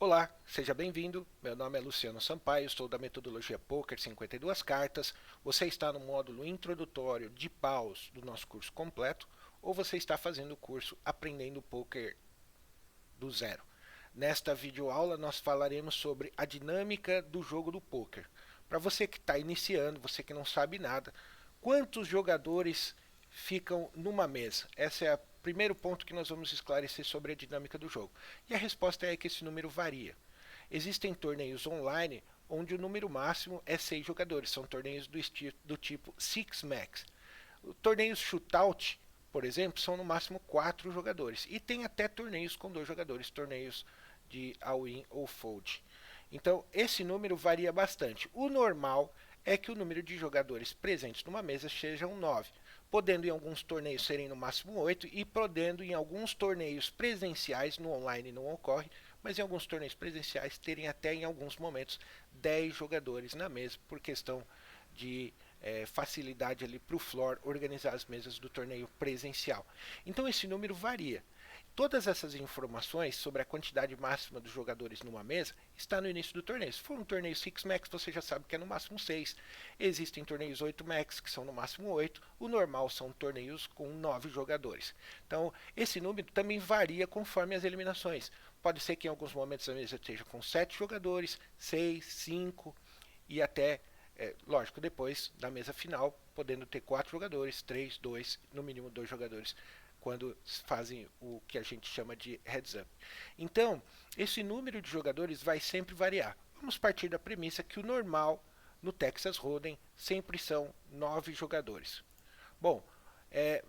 Olá, seja bem-vindo. Meu nome é Luciano Sampaio, sou da metodologia Poker 52 cartas. Você está no módulo introdutório de paus do nosso curso completo ou você está fazendo o curso Aprendendo Poker do Zero. Nesta videoaula nós falaremos sobre a dinâmica do jogo do poker. Para você que está iniciando, você que não sabe nada, quantos jogadores ficam numa mesa? Esse é o primeiro ponto que nós vamos esclarecer sobre a dinâmica do jogo. E a resposta é que esse número varia. Existem torneios online onde o número máximo é 6 jogadores, são torneios do tipo Six Max. Torneios shootout, por exemplo, são no máximo 4 jogadores. E tem até torneios com 2 jogadores, torneios de all-in ou fold. Então, esse número varia bastante. O normal é que o número de jogadores presentes numa mesa sejam 9, podendo em alguns torneios serem no máximo 8 e podendo em alguns torneios presenciais, no online não ocorre, mas em alguns torneios presenciais terem até em alguns momentos 10 jogadores na mesa por questão de facilidade ali para o floor organizar as mesas do torneio presencial. Então esse número varia. Todas essas informações sobre a quantidade máxima dos jogadores numa mesa está no início do torneio. Se for um torneio 6 max, você já sabe que é no máximo 6. Existem torneios 8 max, que são no máximo 8. O normal são torneios com 9 jogadores. Então, esse número também varia conforme as eliminações. Pode ser que em alguns momentos a mesa esteja com 7 jogadores, 6, 5 e até lógico, depois da mesa final, podendo ter 4 jogadores, 3, 2, no mínimo 2 jogadores, quando fazem o que a gente chama de heads up. Então, esse número de jogadores vai sempre variar. Vamos partir da premissa que o normal no Texas Hold'em sempre são 9 jogadores. Bom,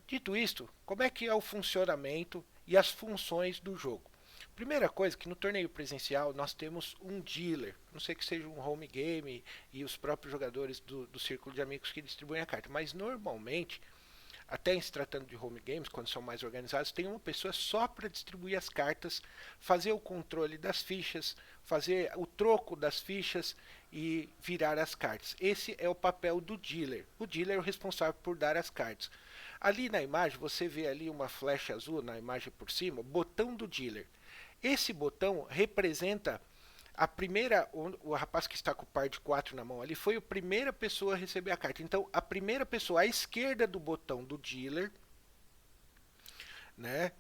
dito isto, como é que é o funcionamento e as funções do jogo? Primeira coisa que no torneio presencial nós temos um dealer, não sei que seja um home game e os próprios jogadores do círculo de amigos que distribuem a carta, mas normalmente, até em se tratando de home games, quando são mais organizados, tem uma pessoa só para distribuir as cartas, fazer o controle das fichas, fazer o troco das fichas e virar as cartas. Esse é o papel do dealer. O dealer é o responsável por dar as cartas. Ali na imagem, você vê ali uma flecha azul na imagem por cima, botão do dealer. Esse botão representa a primeira, o rapaz que está com o par de 4 na mão ali, foi a primeira pessoa a receber a carta. Então, a primeira pessoa à esquerda do botão do dealer, né,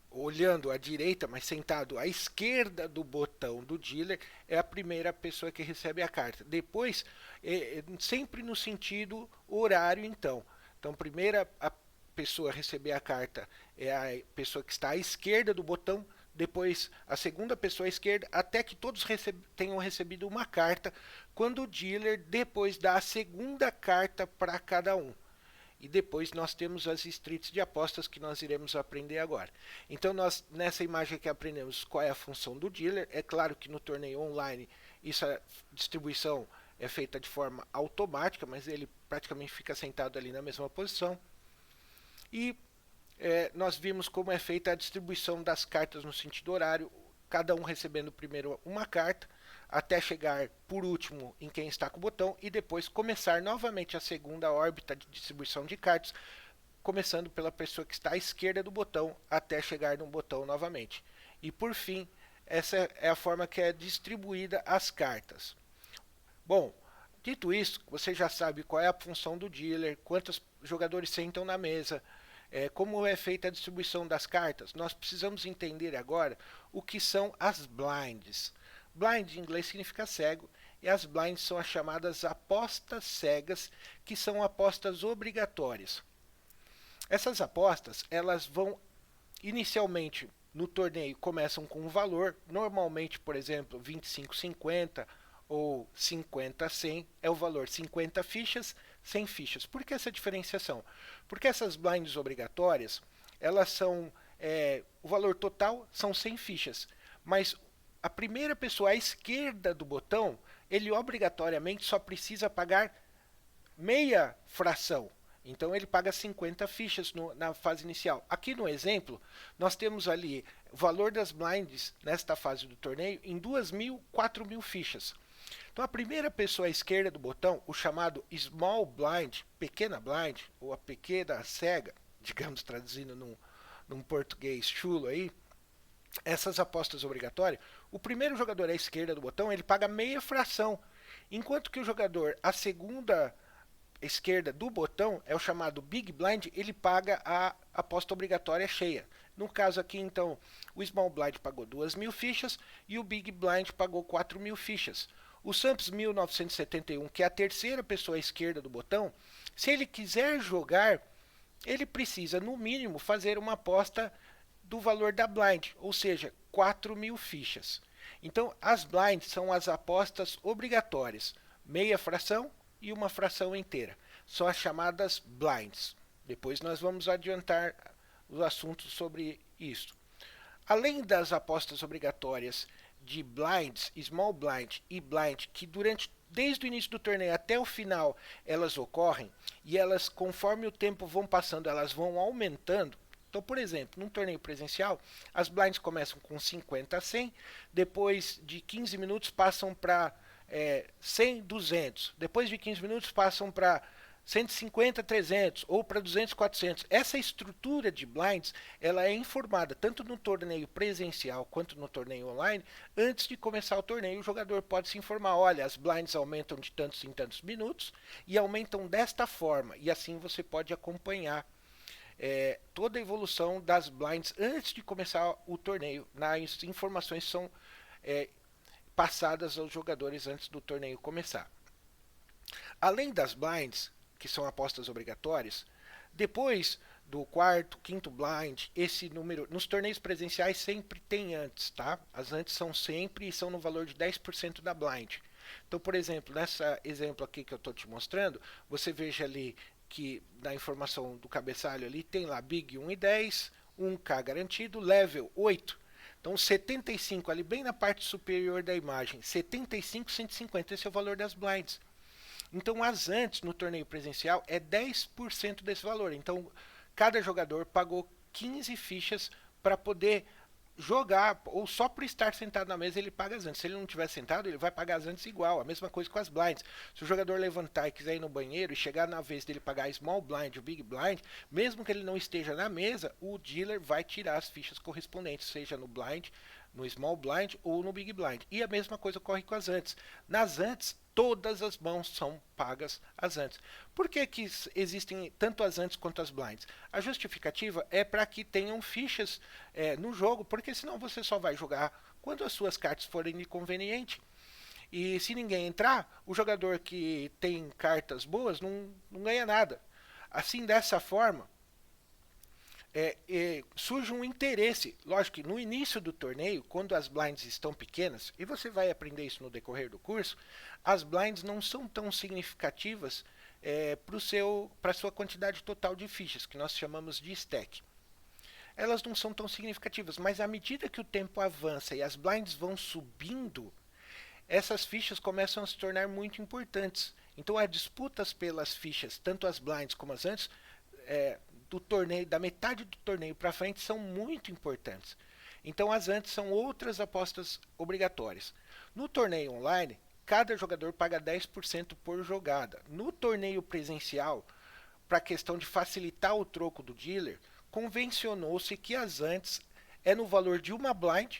olhando à direita, mas sentado à esquerda do botão do dealer, é a primeira pessoa que recebe a carta. Depois, sempre no sentido horário, então. Então, primeira a pessoa a receber a carta é a pessoa que está à esquerda do botão, depois a segunda pessoa à esquerda, até que todos tenham recebido uma carta, quando o dealer depois dá a segunda carta para cada um. E depois nós temos as streets de apostas que nós iremos aprender agora. Então nós nessa imagem aqui aprendemos qual é a função do dealer. É claro que no torneio online essa distribuição é feita de forma automática, mas ele praticamente fica sentado ali na mesma posição. E nós vimos como é feita a distribuição das cartas no sentido horário, cada um recebendo primeiro uma carta, até chegar por último em quem está com o botão e depois começar novamente a segunda órbita de distribuição de cartas, começando pela pessoa que está à esquerda do botão até chegar no botão novamente. E por fim, essa é a forma que é distribuída as cartas. Bom, dito isso, você já sabe qual é a função do dealer, quantos jogadores sentam na mesa, como é feita a distribuição das cartas. Nós precisamos entender agora o que são as blinds. Blind em inglês significa cego, e as blinds são as chamadas apostas cegas, que são apostas obrigatórias. Essas apostas, elas vão inicialmente no torneio começam com um valor, normalmente, por exemplo, 25,50 ou 50-100 é o valor 50 fichas, 100 fichas. Por que essa diferenciação? Porque essas blinds obrigatórias, elas são, o valor total são 100 fichas, mas a primeira pessoa à esquerda do botão, ele obrigatoriamente só precisa pagar meia fração. Então ele paga 50 fichas na fase inicial. Aqui no exemplo, nós temos ali o valor das blinds nesta fase do torneio em 2.000, 4.000 fichas. Então a primeira pessoa à esquerda do botão, o chamado small blind, pequena blind, ou a pequena cega, digamos traduzindo num português chulo aí, essas apostas obrigatórias, o primeiro jogador à esquerda do botão, ele paga meia fração, enquanto que o jogador à segunda esquerda do botão, é o chamado Big Blind, ele paga a aposta obrigatória cheia. No caso aqui, então, o Small Blind pagou 2.000 fichas e o Big Blind pagou 4.000 fichas. O Samps 1971, que é a terceira pessoa à esquerda do botão, se ele quiser jogar, ele precisa, no mínimo, fazer uma aposta do valor da blind, ou seja, 4.000 fichas. Então, as blinds são as apostas obrigatórias, meia fração e uma fração inteira. São as chamadas blinds. Depois nós vamos adiantar os assuntos sobre isso. Além das apostas obrigatórias de blinds, small blind e blind, que desde o início do torneio até o final elas ocorrem, e elas, conforme o tempo vão passando, elas vão aumentando. Então, por exemplo, num torneio presencial, as blinds começam com 50 a 100, depois de 15 minutos passam para 100, 200. Depois de 15 minutos passam para 150, 300 ou para 200, 400. Essa estrutura de blinds, ela é informada tanto no torneio presencial quanto no torneio online. Antes de começar o torneio, o jogador pode se informar, olha, as blinds aumentam de tantos em tantos minutos e aumentam desta forma. E assim você pode acompanhar toda a evolução das blinds antes de começar o torneio. As informações são passadas aos jogadores antes do torneio começar. Além das blinds, que são apostas obrigatórias, depois do quarto, quinto blind, esse número, nos torneios presenciais sempre tem antes, tá? As antes são sempre e são no valor de 10% da blind. Então, por exemplo, nessa exemplo aqui que eu estou te mostrando, você veja ali que na informação do cabeçalho ali tem lá Big 1 e 10, 1K garantido, level 8. Então 75 ali bem na parte superior da imagem, 75, 150, esse é o valor das blinds. Então as antes no torneio presencial é 10% desse valor. Então cada jogador pagou 15 fichas para poder jogar, ou só por estar sentado na mesa ele paga as antes. Se ele não estiver sentado, ele vai pagar as antes igual. A mesma coisa com as blinds. Se o jogador levantar e quiser ir no banheiro e chegar na vez dele pagar a small blind ou big blind, mesmo que ele não esteja na mesa, o dealer vai tirar as fichas correspondentes, seja no blind, no small blind ou no big blind. E a mesma coisa ocorre com as antes. Nas antes, todas as mãos são pagas as antes. Por que existem tanto as antes quanto as blinds? A justificativa é para que tenham fichas no jogo, porque senão você só vai jogar quando as suas cartas forem inconvenientes. E se ninguém entrar, o jogador que tem cartas boas não ganha nada. Assim, dessa forma, surge um interesse. Lógico que no início do torneio, quando as blinds estão pequenas, e você vai aprender isso no decorrer do curso, as blinds não são tão significativas para a sua quantidade total de fichas, que nós chamamos de stack. Elas não são tão significativas, mas à medida que o tempo avança e as blinds vão subindo, essas fichas começam a se tornar muito importantes. Então, as disputas pelas fichas, tanto as blinds como as antes, do torneio, da metade do torneio para frente, são muito importantes. Então, as antes são outras apostas obrigatórias. No torneio online, cada jogador paga 10% por jogada. No torneio presencial, para a questão de facilitar o troco do dealer, convencionou-se que as antes é no valor de uma blind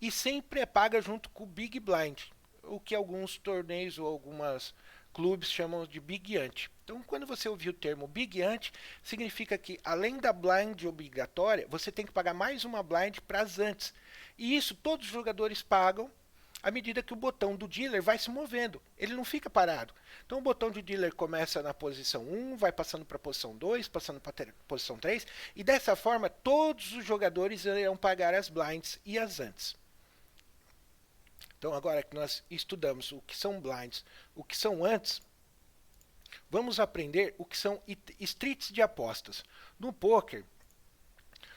e sempre é paga junto com o big blind, o que alguns torneios ou algumas clubes chamam de big ante. Então, quando você ouvir o termo big ante, significa que além da blind obrigatória, você tem que pagar mais uma blind para as antes. E isso todos os jogadores pagam à medida que o botão do dealer vai se movendo. Ele não fica parado. Então o botão de dealer começa na posição 1, vai passando para a posição 2, passando para a posição 3, e dessa forma todos os jogadores irão pagar as blinds e as antes. Então agora que nós estudamos o que são blinds, o que são antes, vamos aprender o que são streets de apostas. No poker,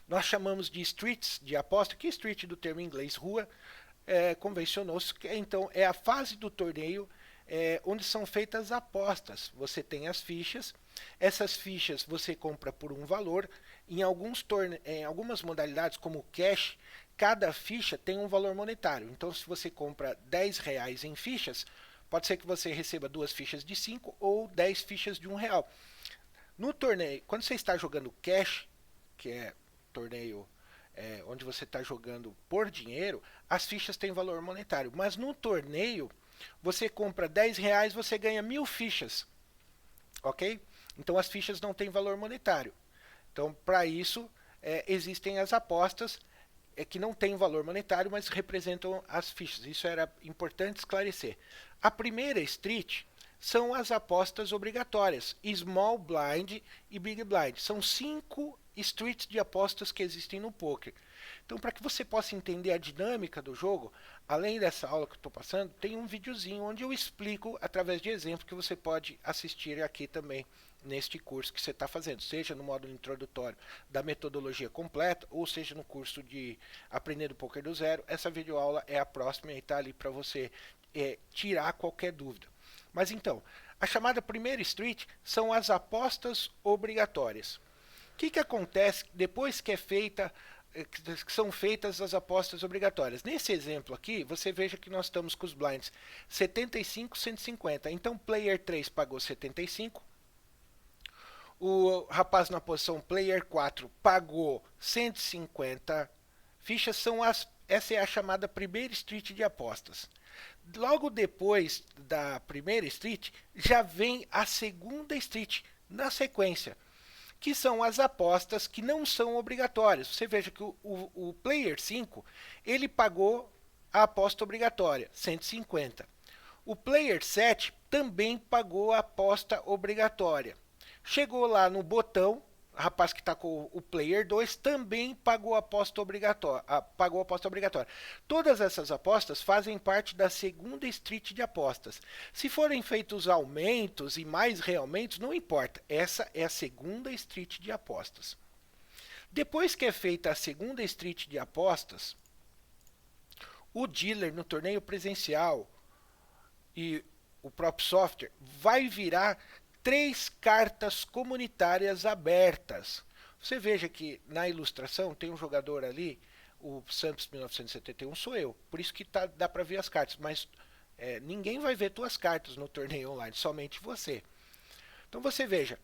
nós chamamos de streets de aposta, que street do termo em inglês rua, convencionou-se que então é a fase do torneio onde são feitas apostas. Você tem as fichas, essas fichas você compra por um valor. Em algumas modalidades, como o cash, cada ficha tem um valor monetário. Então, se você compra R$10 em fichas, pode ser que você receba 2 fichas de 5 ou 10 fichas de R$1. No torneio, quando você está jogando cash, que é torneio onde você está jogando por dinheiro, as fichas têm valor monetário. Mas no torneio, você compra R$10, você ganha 1000 fichas, ok? Então as fichas não têm valor monetário. Então, para isso, existem as apostas que não têm valor monetário, mas representam as fichas. Isso era importante esclarecer. A primeira street são as apostas obrigatórias, Small Blind e Big Blind. São 5 streets de apostas que existem no poker. Então, para que você possa entender a dinâmica do jogo, além dessa aula que eu estou passando, tem um videozinho onde eu explico através de exemplo que você pode assistir aqui também neste curso que você está fazendo, seja no módulo introdutório da metodologia completa, ou seja no curso de Aprendendo Poker do Zero. Essa videoaula é a próxima e está ali para você tirar qualquer dúvida. Mas então, a chamada primeira street são as apostas obrigatórias. O que acontece depois que que são feitas as apostas obrigatórias? Nesse exemplo aqui, você veja que nós estamos com os blinds 75, 150. Então, player 3 pagou 75. O rapaz na posição player 4 pagou 150 fichas. Essa é a chamada primeira street de apostas. Logo depois da primeira street, já vem a segunda street na sequência, que são as apostas que não são obrigatórias. Você veja que o player 5, ele pagou a aposta obrigatória, 150. O player 7 também pagou a aposta obrigatória. Chegou lá no botão, o rapaz que está com o player 2 também pagou a aposta obrigatória. Todas essas apostas fazem parte da segunda street de apostas. Se forem feitos aumentos e mais reaumentos, não importa. Essa é a segunda street de apostas. Depois que é feita a segunda street de apostas, o dealer no torneio presencial e o próprio software vai virar 3 cartas comunitárias abertas. Você veja que na ilustração tem um jogador ali, o Santos 1971 sou eu, por isso que dá para ver as cartas, mas ninguém vai ver tuas cartas no torneio online, somente você. Então você veja,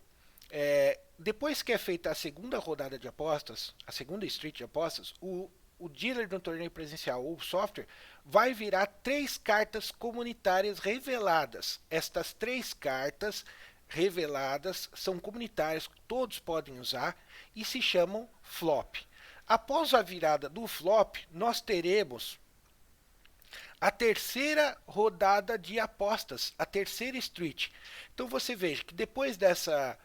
depois que é feita a segunda rodada de apostas, a segunda street de apostas, o dealer no torneio presencial ou o software vai virar 3 cartas comunitárias reveladas. Estas 3 cartas reveladas são comunitárias, todos podem usar e se chamam flop. Após a virada do flop, nós teremos a terceira rodada de apostas, a terceira street. Então você veja que depois dessa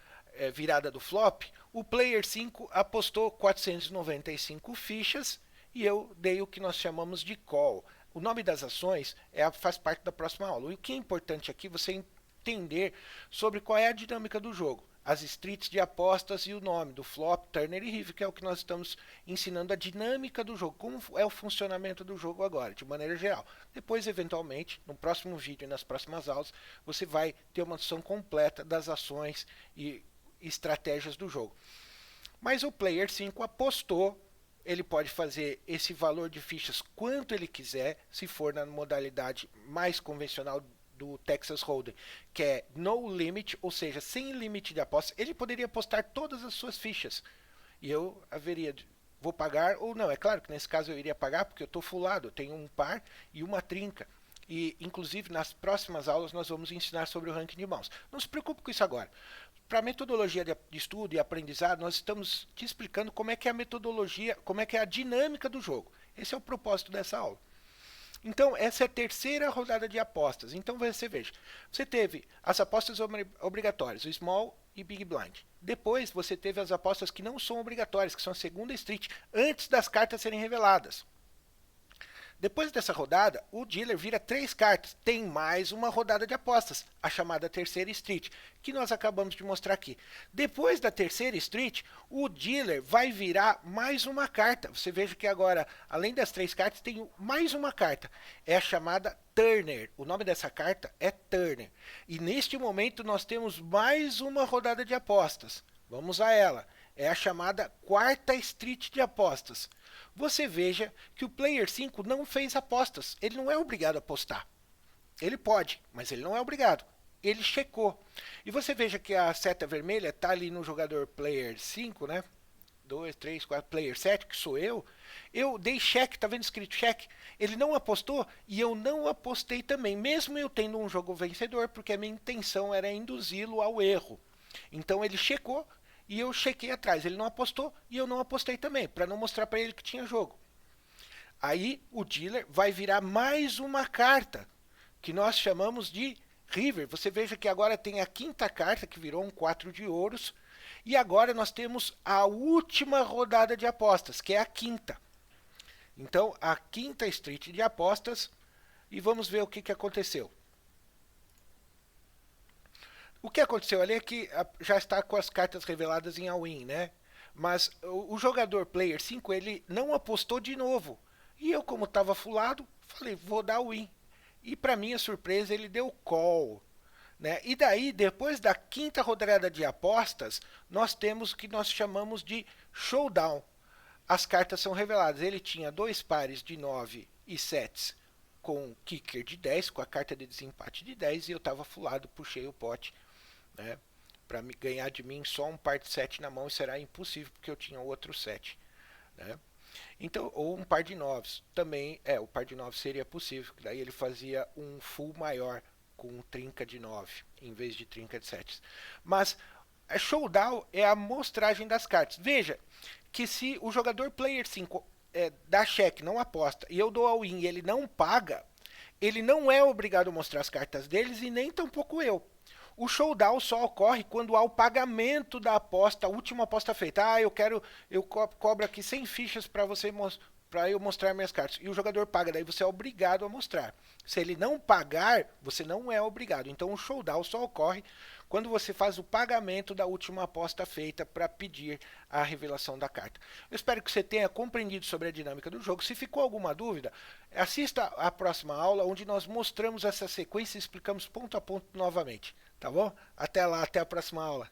virada do flop, o player 5 apostou 495 fichas e eu dei o que nós chamamos de call. O nome das ações faz parte da próxima aula. E o que é importante aqui você entender sobre qual é a dinâmica do jogo, as streets de apostas e o nome do flop, turner e river, que é o que nós estamos ensinando, a dinâmica do jogo, como é o funcionamento do jogo agora, de maneira geral. Depois, eventualmente, no próximo vídeo e nas próximas aulas, você vai ter uma noção completa das ações e estratégias do jogo. Mas o player 5 apostou, ele pode fazer esse valor de fichas quanto ele quiser, se for na modalidade mais convencional do Texas Hold'em, que é no limit, ou seja, sem limite de aposta. Ele poderia apostar todas as suas fichas e eu vou pagar ou não. É claro que nesse caso eu iria pagar porque eu estou fullado, eu tenho um par e uma trinca. E inclusive nas próximas aulas nós vamos ensinar sobre o ranking de mãos. Não se preocupe com isso agora. Para a metodologia de estudo e aprendizado, nós estamos te explicando como é que é a metodologia, como é que é a dinâmica do jogo. Esse é o propósito dessa aula. Então, essa é a terceira rodada de apostas. Então, você veja, você teve as apostas obrigatórias, o Small e Big Blind. Depois, você teve as apostas que não são obrigatórias, que são a segunda street, antes das cartas serem reveladas. Depois dessa rodada, o dealer vira 3 cartas. Tem mais uma rodada de apostas, a chamada terceira street, que nós acabamos de mostrar aqui. Depois da terceira street, o dealer vai virar mais uma carta. Você veja que agora, além das 3 cartas, tem mais uma carta. É a chamada Turner. O nome dessa carta é Turner. E neste momento nós temos mais uma rodada de apostas. Vamos a ela. É a chamada quarta street de apostas. Você veja que o player 5 não fez apostas. Ele não é obrigado a apostar. Ele pode, mas ele não é obrigado. Ele checou. E você veja que a seta vermelha está ali no jogador player 5, né? 2, 3, 4, player 7, que sou eu dei cheque, tá vendo escrito cheque? Ele não apostou e eu não apostei também, mesmo eu tendo um jogo vencedor, porque a minha intenção era induzi-lo ao erro. Então ele checou e eu chequei atrás. Ele não apostou e eu não apostei também, para não mostrar para ele que tinha jogo. Aí o dealer vai virar mais uma carta, que nós chamamos de River. Você veja que agora tem a quinta carta, que virou um 4 de ouros. E agora nós temos a última rodada de apostas, que é a quinta. Então, a quinta street de apostas. E vamos ver o que aconteceu. O que aconteceu ali é que já está com as cartas reveladas em all-in, né? Mas o jogador player 5, ele não apostou de novo. E eu, como estava fulado, falei, vou dar win. E para minha surpresa, ele deu call. Né? E daí, depois da quinta rodada de apostas, nós temos o que nós chamamos de showdown. As cartas são reveladas. Ele tinha 2 pares de 9 e 7 com kicker de 10, com a carta de desempate de 10, e eu estava fulado, puxei o pote. Né? Para ganhar de mim só um par de 7 na mão, será impossível, porque eu tinha outro 7. Né? Então, ou um par de 9. Também, o par de 9 seria possível, daí ele fazia um full maior, com trinca de 9, em vez de trinca de 7. Mas a showdown é a mostragem das cartas. Veja que se o jogador player 5 dá cheque, não aposta, e eu dou all-in e ele não paga, ele não é obrigado a mostrar as cartas deles e nem tampouco eu. O showdown só ocorre quando há o pagamento da aposta, a última aposta feita. Eu cobro aqui 100 fichas para você para eu mostrar minhas cartas. E o jogador paga, daí você é obrigado a mostrar. Se ele não pagar, você não é obrigado. Então o showdown só ocorre quando você faz o pagamento da última aposta feita para pedir a revelação da carta. Eu espero que você tenha compreendido sobre a dinâmica do jogo. Se ficou alguma dúvida, assista a próxima aula, onde nós mostramos essa sequência e explicamos ponto a ponto novamente. Tá bom? Até lá, até a próxima aula.